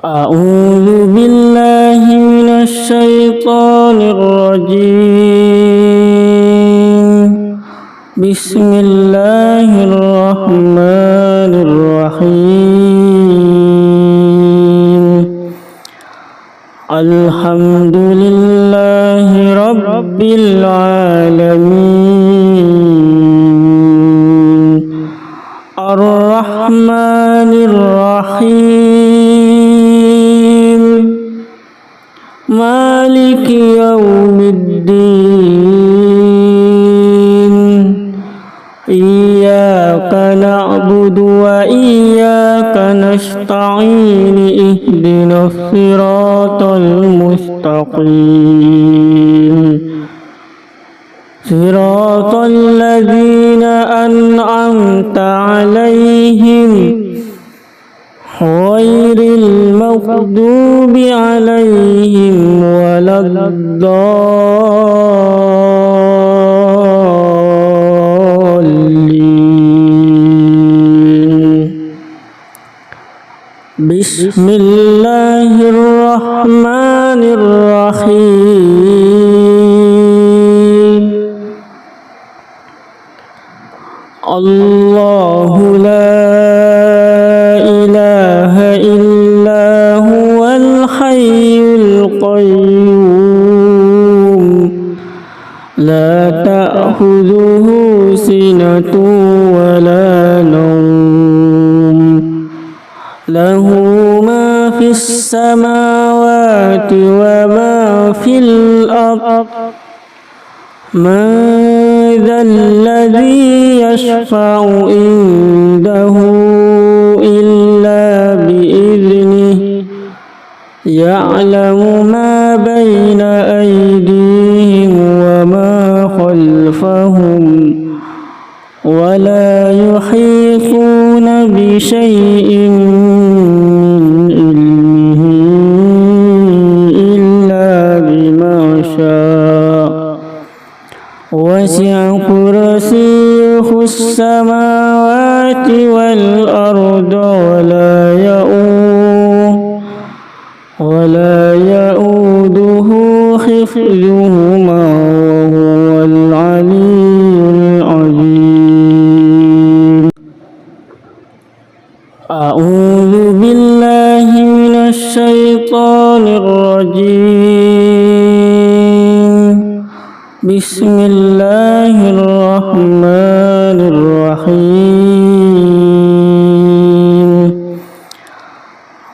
أعوذ بالله من الشيطان الرجيم. بسم الله الرحمن الرحيم. الحمد لله رب العالمين الرحمن الرحيم مالك يوم الدين. إياك نعبد وإياك نستعين. اهدنا الصراط المستقيم صراط الذين أنعمت عليهم غير المغضوب عليهم ولا الضالين. بسم الله الرحمن الرحيم. الله لا إله إلا هو الحي القيوم لا تأخذه سنة ولا نوم له ما في السماوات وما في الأرض. من ذا الذي يشفع عنده إلا بإذنه. يعلم ما بين أيديهم وما خلفهم ولا يحيطون بشيء من علمه إلا بما شاء. وسع كرسيه السماوات والأرض ولا يؤوده حفظهما وهو العلي العظيم. أعوذ بالله من الشيطان الرجيم. بسم الله الرحمن الرحيم.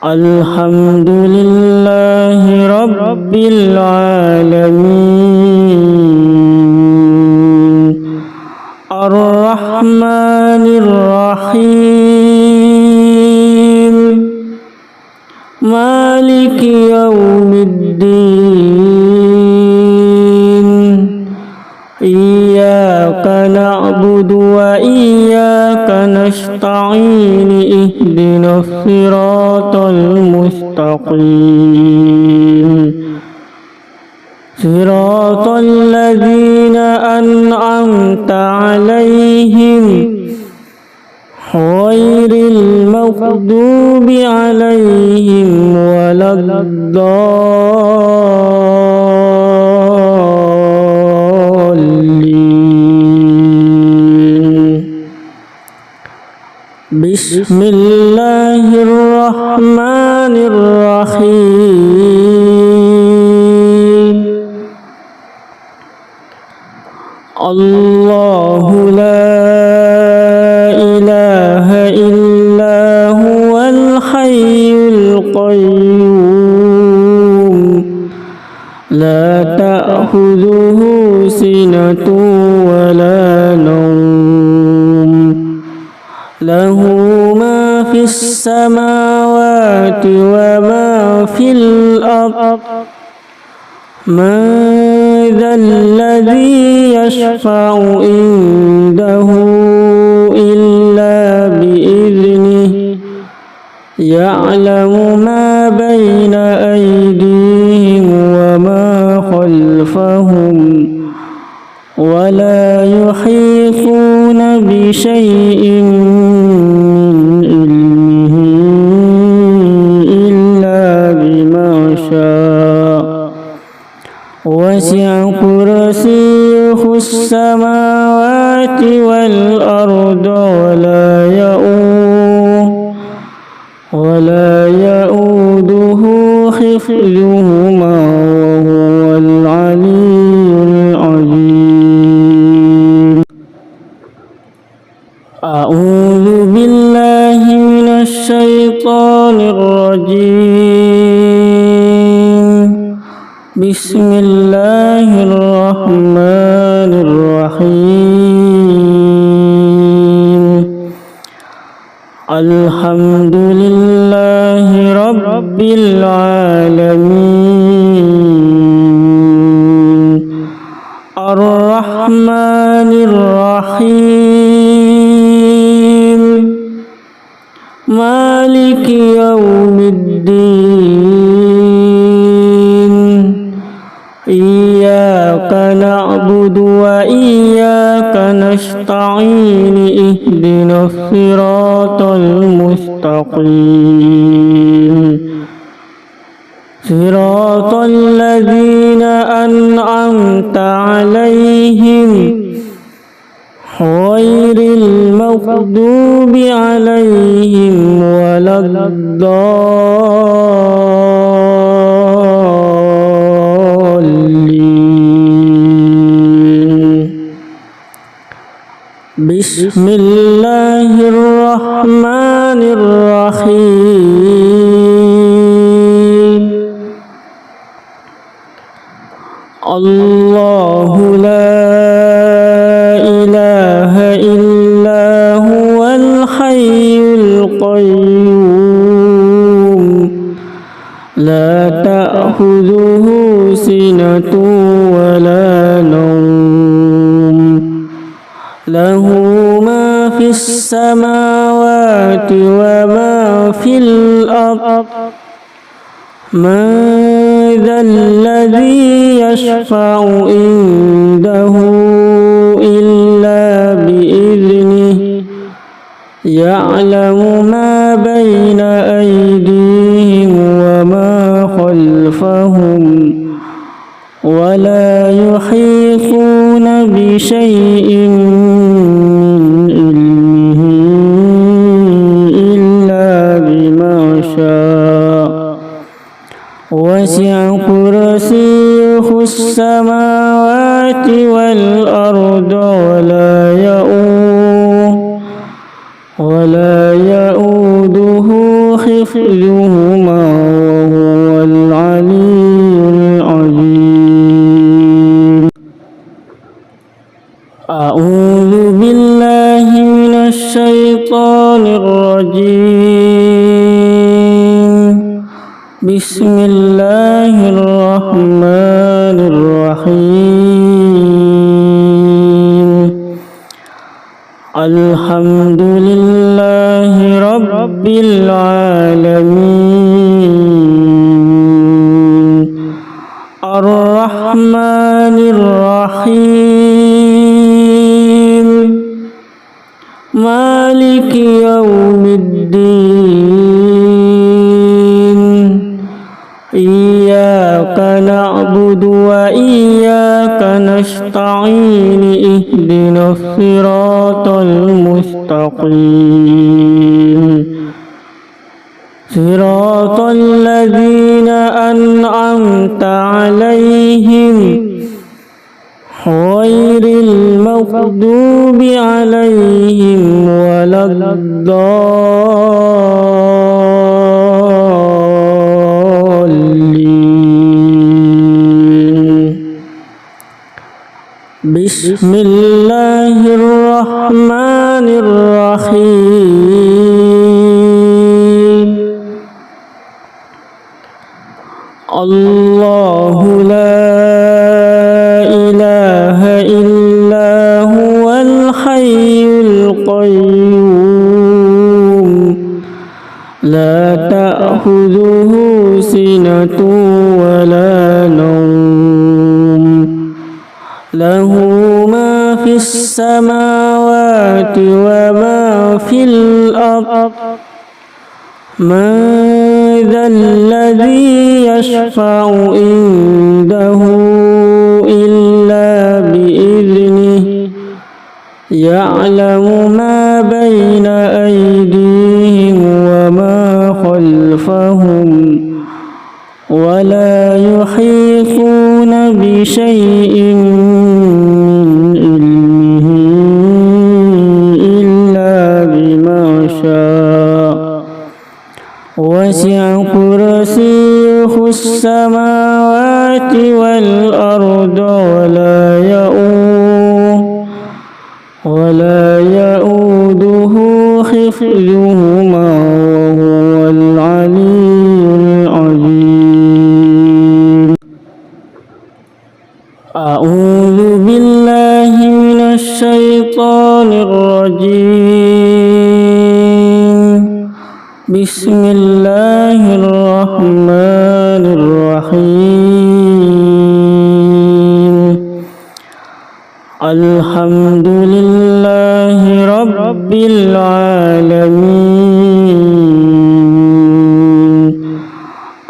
الحمد لله رب العالمين الرحمن الرحيم مالك يوم الدين. إياك نعبد وإياك نستعين. اهدنا الصراط المستقيم صراط الذين أنعمت عليهم غير المغضوب عليهم ولا الضالين. بسم الله الرحمن الرحيم. الله لا إله إلا هو الحي القيوم لا تأخذه سنة ولا نوم له ما في السماوات وما في الأرض. من ذا الذي يشفع عنده إلا بإذنه. يعلم ما بين أيديهم وما خلفهم ولا يحيطون بشيء من علمه وسع كرسيه السماوات والأرض ولا يؤوده حفظهما وهو العلي العظيم. أعوذ بالله من الشيطان الرجيم. بسم الله الرحمن الرحيم. الحمد لله رب العالمين الرحمن الرحيم مالك يوم الدين إياك نعبد وإياك نستعين اهدنا الصراط المستقيم صراط الذين أنعمت عليهم غير المغضوب عليهم ولا الضالين. بسم الله الرحمن الرحيم. الله لا إله إلا هو الحي القيوم لا تأخذه سنة ولا نوم له ما في السماوات وما في الأرض من ذا الذي يشفع عنده إلا بإذنه يعلم ما بين أيديهم وما خلفهم ولا يحيطون بشيء من علمه إلا بما شاء وسع كرسيه السماوات والأرض ولا يؤوده حفظهما وهو العلي العظيم. أعوذ بالله من الشيطان الرجيم. بسم الله الرحمن الرحيم. الحمد لله رب العالمين الرحمن الرحيم مالك يوم الدين إياك نعبد وإياك نستعين اهدنا الصراط المستقيم صراط الذين أنعمت عليهم غير المغضوب عليهم ولا الضالين. بسم الله الرحمن الرحيم. الله لا إله إلا هو الحي القيوم لا تأخذه سنة ولا نوم له ما في السماوات وما في الأرض من ذا الذي يشفع عنده يعلم ما بين أيديهم وما خلفهم ولا يحيطون بشيء من علمه إلا بما شاء وسع كرسيه السماوات والأرض ولا يؤوده حفظهما وهو العلي العظيم. أعوذ بالله من الشيطان الرجيم. بسم الله الرحمن الرحيم. الحمد لله رب العالمين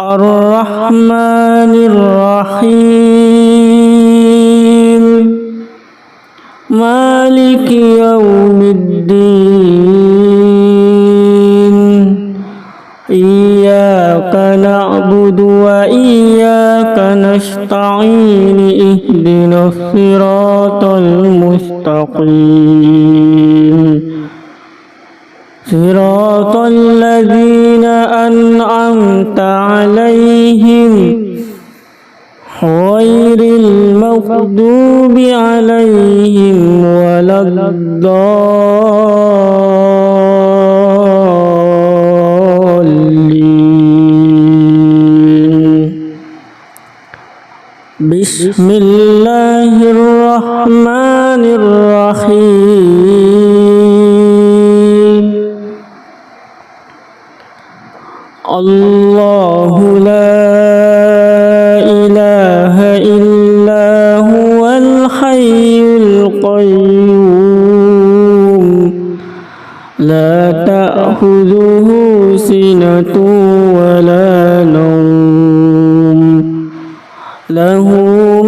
الرحمن الرحيم مالك يوم الدين إياك نعبد وإياك نستعين اهدنا الصراط المستقيم صراط الذين أنعمت عليهم غير المغضوب عليهم ولا الضالين. بسم الله الرحمن الرحيم. الله لا إله إلا هو الحي القيوم لا تأخذه سنة ولا نوم له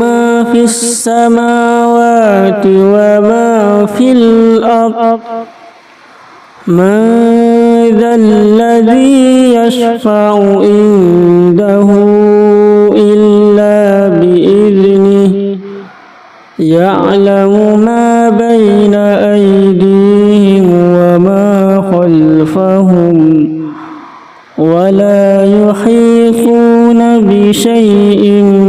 ما في السماوات وما في الأرض من ذا الذي يشفع عنده إلا بإذنه يعلم ما بين أيديهم وما خلفهم ولا يحيطون بشيء من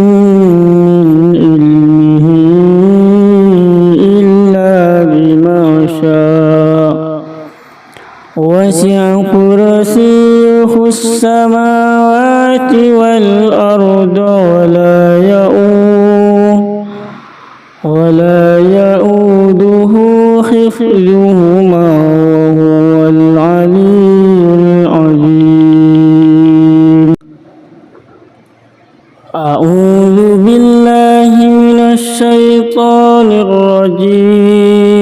علمه إلا بما شاء وسع كرسيه السماوات والأرض ولا يؤوده حفظهما وهو العلي العظيم. أعوذ بالله من الشيطان الرجيم.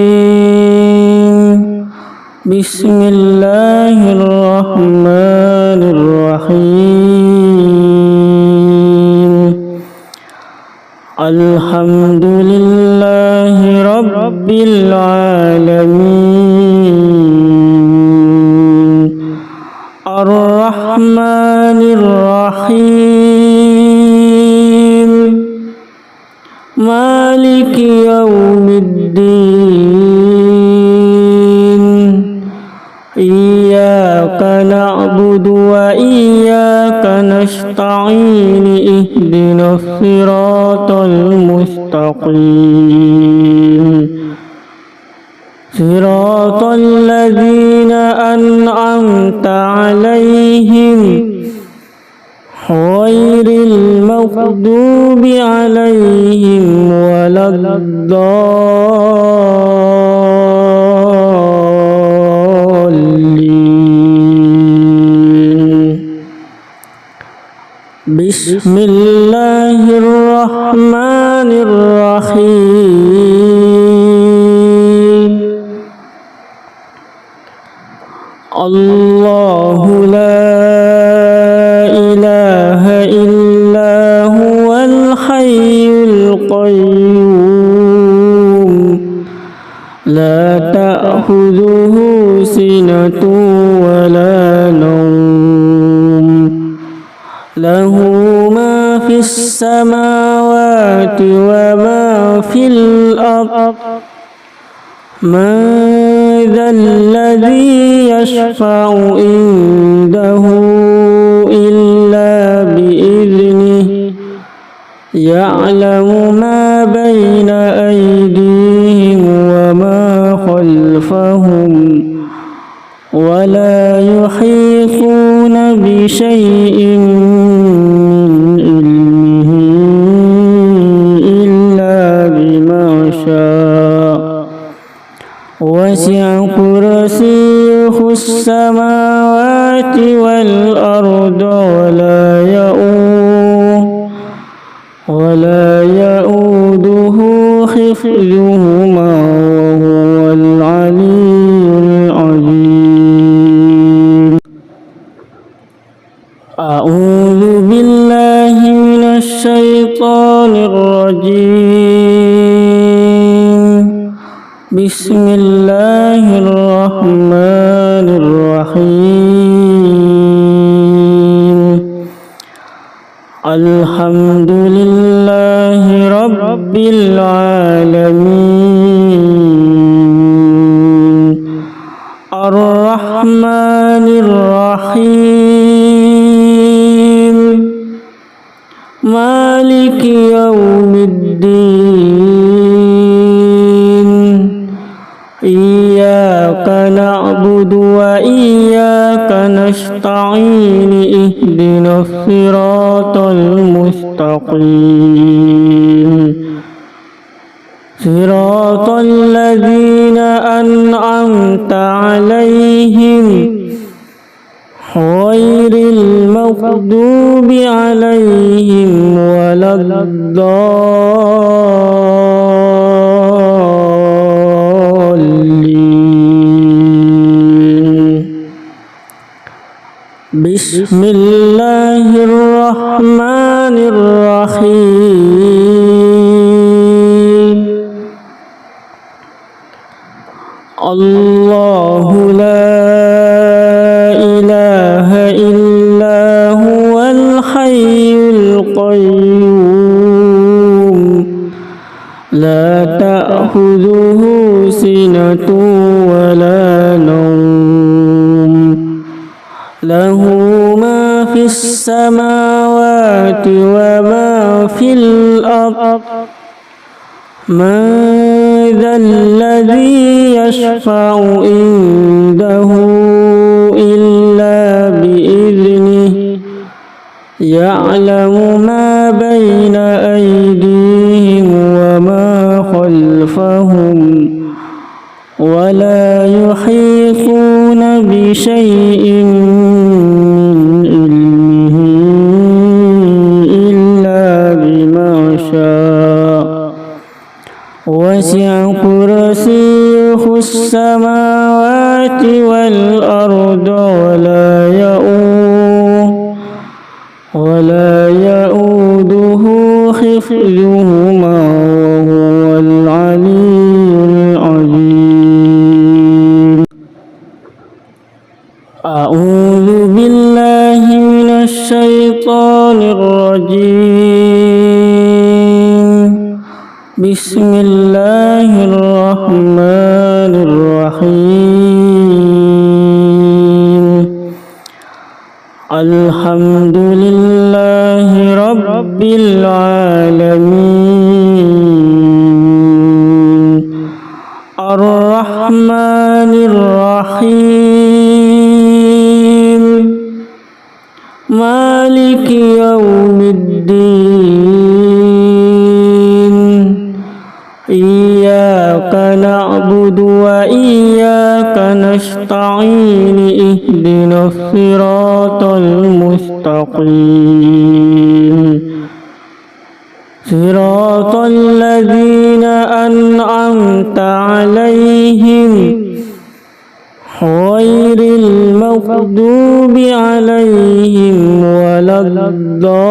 بسم الله الرحمن الرحيم. الحمد لله رب العالمين الرحمن الرحيم مالك يوم الدين إياك نعبد وإياك نستعين اهدنا الصراط المستقيم صراط الذين أنعمت عليهم غير المغضوب عليهم ولا الضالين. بسم الله الرحمن الرحيم. الله لا إله إلا هو الحي القيوم لا تأخذه سنة ولا نوم له ما في السماوات وما في الأرض من ذا الذي يشفع عنده إلا بإذنه يعلم ما بين أيديهم وما خلفهم ولا يحيطون بشيء من علمه إلا بما شاء وسع كرسيه السماوات والأرض ولا يؤوده حفظهما وهو العلي العظيم. أعوذ بالله من الشيطان الرجيم. بسم الله الرحمن الرحيم. الحمد لله رب العالمين الرحمن الرحيم مالك يوم الدين إياك نعبد وإياك نستعين اهدنا الصراط المستقيم صراط الذين أنعمت عليهم غير المغضوب عليهم ولا الضالين. بسم الله الرحمن الرحيم. الله لا إله إلا هو الحي القيوم لا تأخذه سنة ولا نوم له ما في السماوات وما في الأرض من ذا الذي يشفع عنده إلا بإذنه يعلم ما بين أيديهم وما خلفهم ولا يحيطون بشيء من علمه إلا بما شاء وسع كرسيه السماوات والأرض ولا يؤوده حفظهما وهو العلي العظيم. أعوذ بالله من الشيطان الرجيم. بسم الله الرحمن الرحيم. الحمد لله رب العالمين الرحمن الرحيم مالك يوم الدين إياك نعبد وإياك نستعين اهدنا الصراط المستقيم صراط الذين أنعمت عليهم غير المغضوب عليهم ولا الضالين.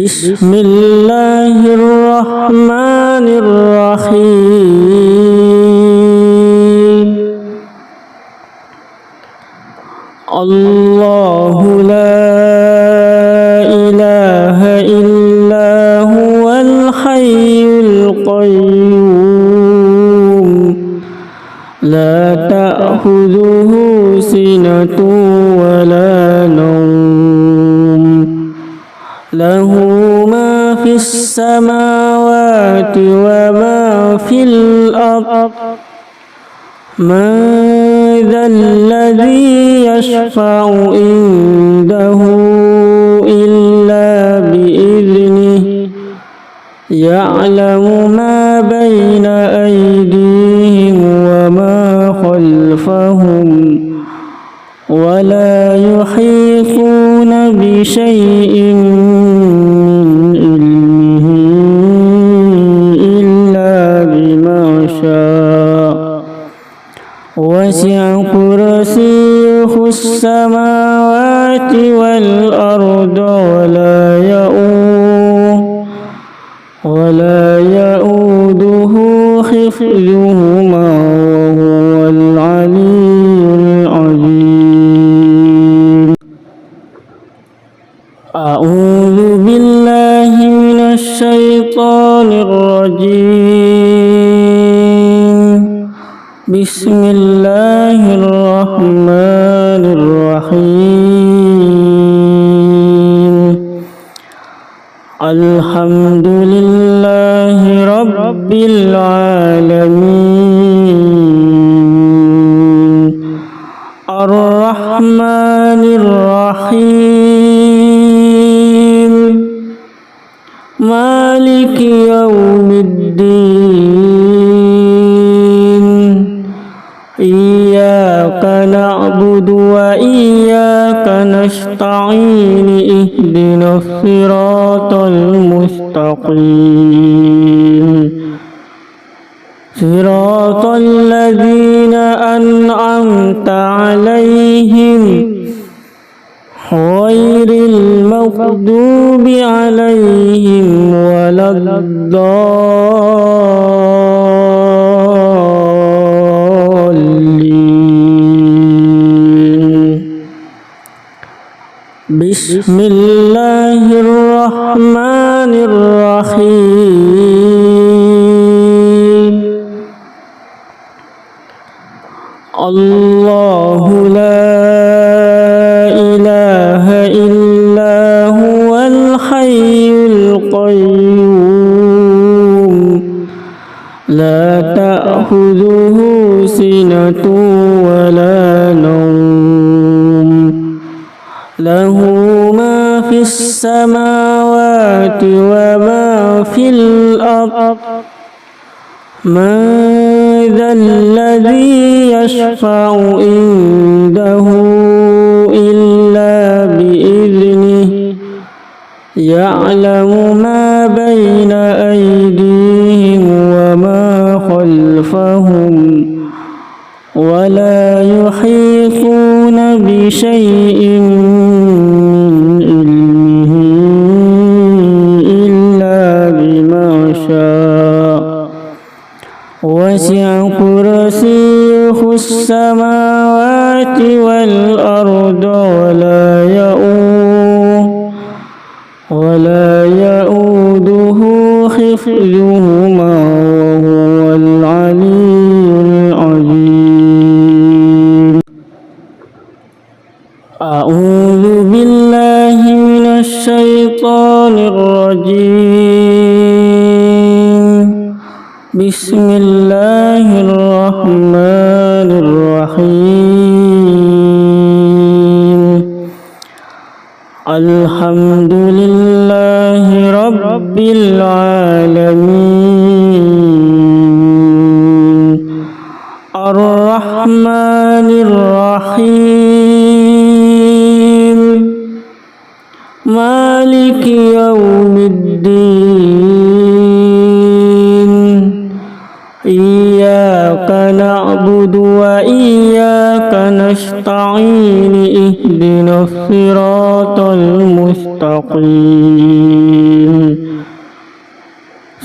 بسم الله الرحمن الرحيم الله لا إله إلا هو الحي القيوم لا تأخذه سنة ولا نوم له ما في السماوات وما في الأرض من ذا الذي يشفع عنده إلا بإذنه يعلم ما بين أيديهم وما خلفهم ولا يحيطون بشيء من علمه إلا بما شاء وسع كرسيه السماوات والأرض ولا يؤوده حفظهما وهو العلي العظيم أعوذ بالله من الشيطان الرجيم بسم الله الرحمن الرحيم الحمد لله رب العالمين الرحمن الرحيم مالك يوم الدين إياك نعبد وإياك نستعين اهدنا الصراط المستقيم صراط الذين أنعمت عليهم غير المغضوب عليهم ولا الضالين بسم الله الرحمن الرحيم الله لا إله إلا هو الحي القيوم لا تأخذه سنة ولا نوم له ما في السماوات وما في الأرض من ذا الذي يشفع عنده إلا بإذنه يعلم ما بين أيديهم وما خلفهم ولا يحيطون بشيء من علمه إلا بما شاء وسع كرسيه السماوات والأرض ولا يؤوده حفظهما وهو العلي العظيم أعوذ بالله من الشيطان الرجيم بسم الله الرحمن الرحيم الحمد لله رب العالمين الرحمن الرحيم مالك يوم الدين إياك نعبد وإياك نستعين اهدنا الصراط المستقيم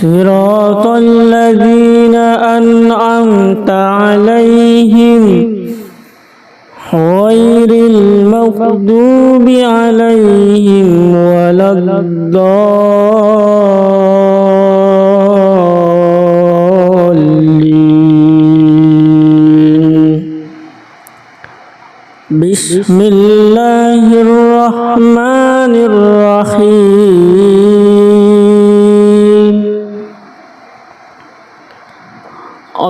صراط الذين أنعمت عليهم غير المغضوب عليهم ولا الضالين. بسم الله الرحمن الرحيم.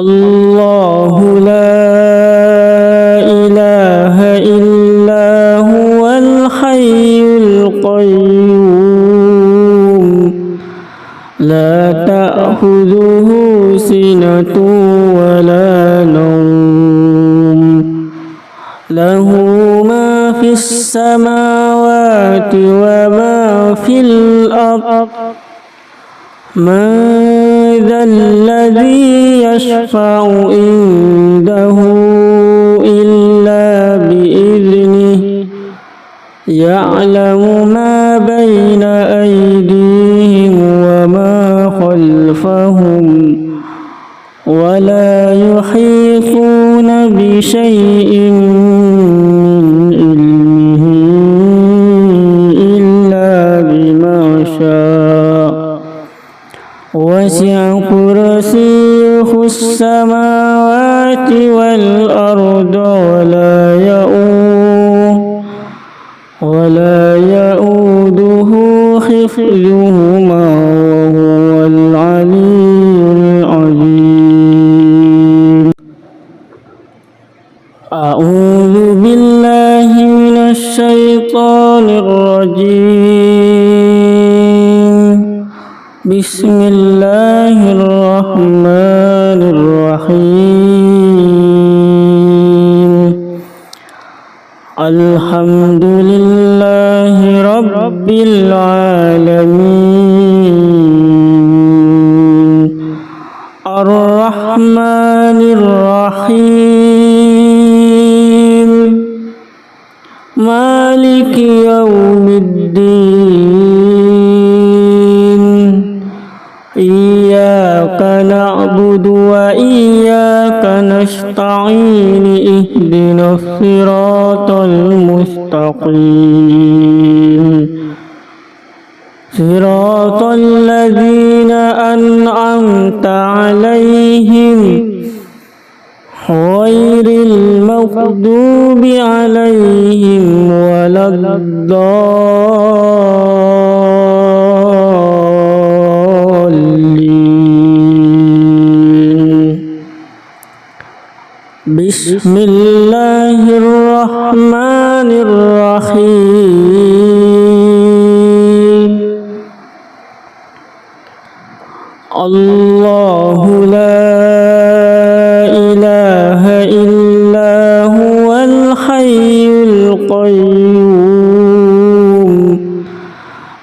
الله لا إله إلا هو الحي القيوم لا تأخذه سنة ولا نوم له ما في السماوات وما في الأرض من ذا الذي يشفع عنده إلا بإذنه يعلم ما بين أيديهم وما خلفهم ولا يحيطون بشيء من علمه إلا بما شاء وسع كرسيه السماوات والأرض ولا يؤوده حفظهما وهو العلي العظيم. أعوذ بالله من الشيطان الرجيم. بسم الله الرحمن الرحيم. الحمد لله رب العالمين الرحمن الرحيم مالك يوم الدين إياك نعبد وإياك نستعين اهدنا الصراط المستقيم صراط الذين أنعمت عليهم غير المغضوب عليهم ولا الضالين. بسم الله الرحمن الرحيم. الله لا إله إلا هو الحي القيوم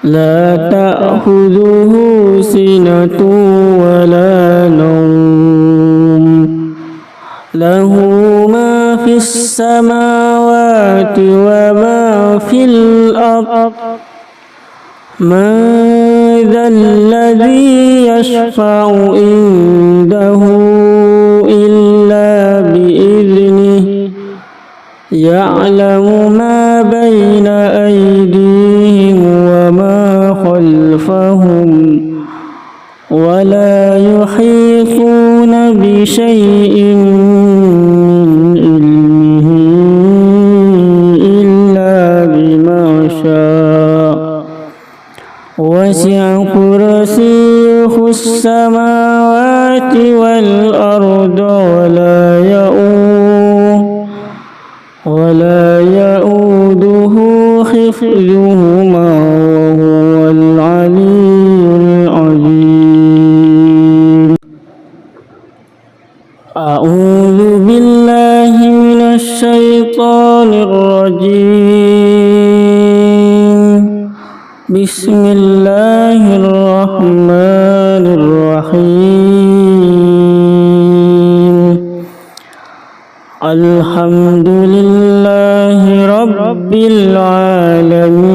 لا تأخذه سنة ولا نوم له ما في السماوات وما في الأرض من ذا الذي يشفع عنده إلا بإذنه يعلم ما بين أيديهم وما خلفهم ولا يحيطون بشيء من علمه إلا بما شاء وسع كرسيه السماوات والأرض ولا يؤوده حفظهما وهو العلي العظيم. أعوذ بالله من الشيطان الرجيم. بسم الله الرحمن الرحيم. الحمد لله رب العالمين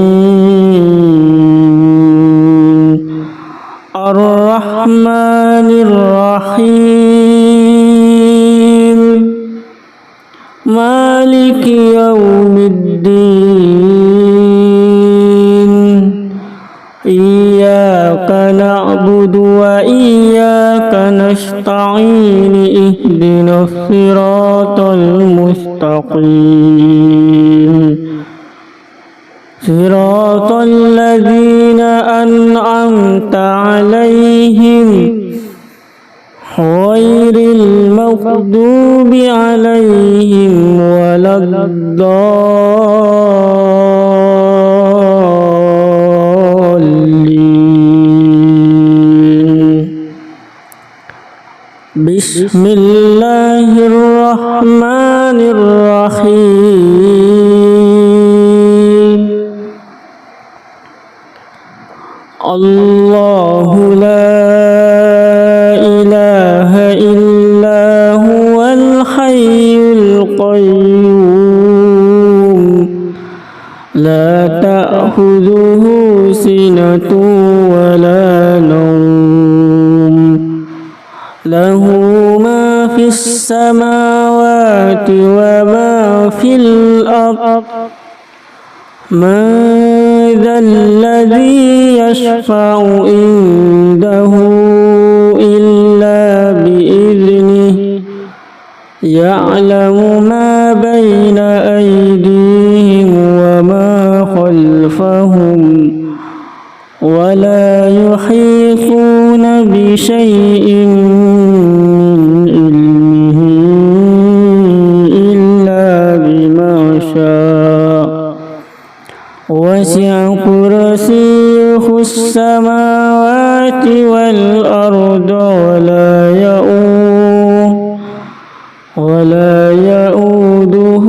الرحمن الرحمن الرحيم مالك يوم الدين إياك نعبد وإياك نستعين اهدنا الصراط المستقيم صراط الذين أنعمت عليهم غير المغضوب عليهم ولا الضالين بسم الله الرحمن الرحيم الله لا إله إلا هو الحي القيوم لا تأخذه سنة ولا نوم له ما في السماوات وما في الأرض من ذا الذي يشفع عنده إلا بإذنه يعلم ما بين أيديهم وما خلفهم ولا يحيطون بشيء من علمه إلا بما شاء وسع كرسيه السماوات والأرض ولا يؤوده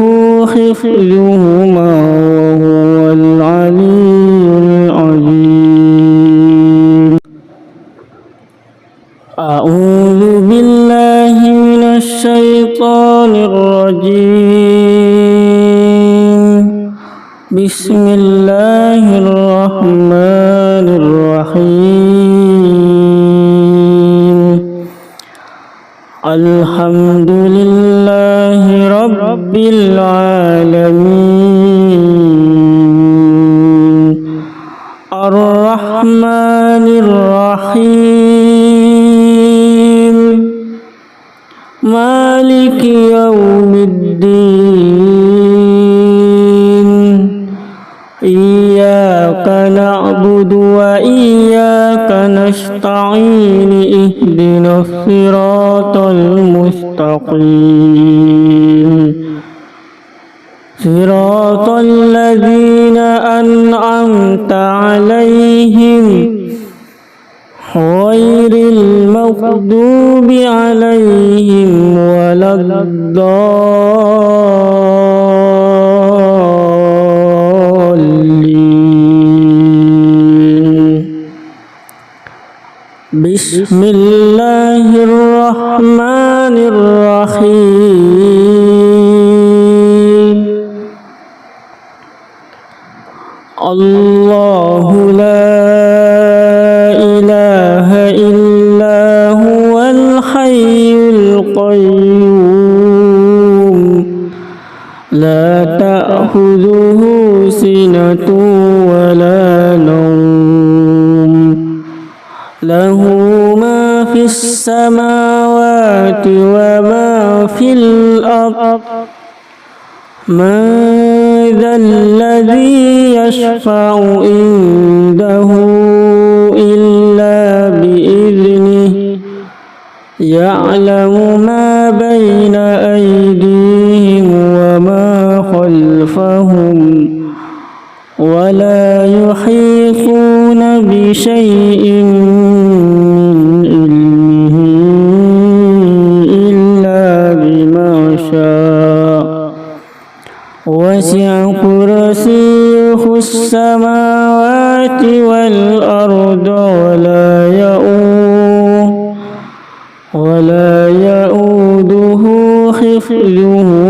حفظهما وهو العلي العظيم أعوذ بالله من الشيطان الرجيم بسم الله الرحمن الرحيم الحمد لله رب العالمين الرحمن الرحيم مالك يوم الدين إياك نعبد وإياك نستعين اهدنا الصراط المستقيم صراط الذين أنعمت عليهم غير المغضوب عليهم ولا الضالين بسم الله الرحمن الرحيم الله لا إله إلا هو الحي القيوم لا تأخذه سنة ولا نوم له ما في السماوات وما في الأرض من ذا الذي يشفع عنده إلا بإذنه يعلم ما بين أيديهم وما خلفهم ولا يحيطون بشيء من علمه إلا بما شاء وسع كرسيه السماوات والأرض ولا يؤوده حفظهما